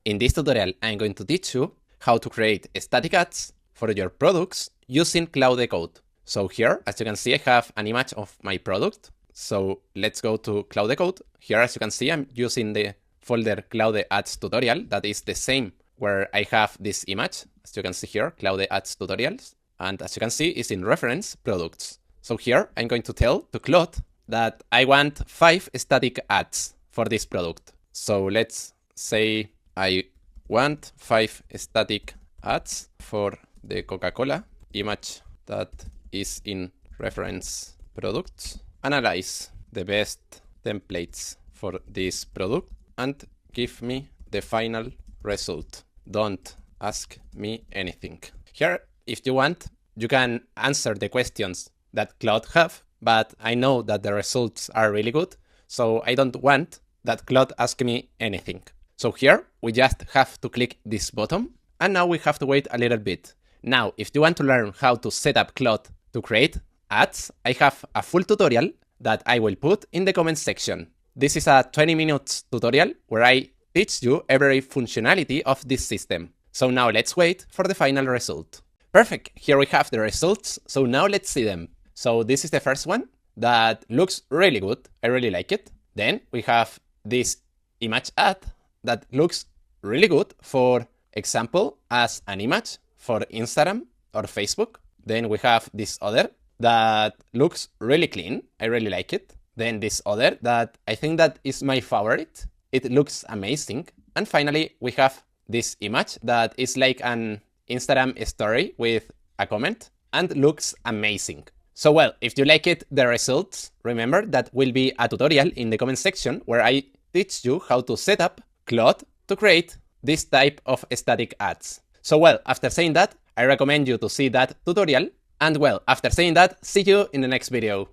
In this tutorial, I'm going to teach you how to create static ads for your products using Cloud Decode. So here, as you can see, I have an image of my product. So let's go to Cloud Decode. Here, as you can see, I'm using the folder Cloud Ads tutorial. That is the same where I have this image. As you can see here, Cloud Ads tutorials. And as you can see, it's in reference products. So here, I'm going to tell to Claude that I want 5 static ads for this product. So let's say I want 5 static ads for the Coca-Cola image that is in reference products. Analyze the best templates for this product and give me the final result. Don't ask me anything. Here, if you want, you can answer the questions that Claude have, but I know that the results are really good, so I don't want that Claude ask me anything. So here, we just have to click this button, and now we have to wait a little bit. Now, if you want to learn how to set up Claude to create ads, I have a full tutorial that I will put in the comment section. This is a 20 minutes tutorial where I teach you every functionality of this system. So now let's wait for the final result. Perfect, here we have the results, so now let's see them. So this is the first one that looks really good, I really like it. Then we have this image ad that looks really good, for example, as an image for Instagram or Facebook. Then we have this other that looks really clean, I really like it. Then this other that I think that is my favorite, it looks amazing. And finally, we have this image that is like an Instagram story with a comment and looks amazing. So well, if you like it, the results, remember that will be a tutorial in the comment section where I teach you how to set up Claude to create this type of static ads. So well, after saying that, I recommend you to see that tutorial. And well, after saying that, see you in the next video.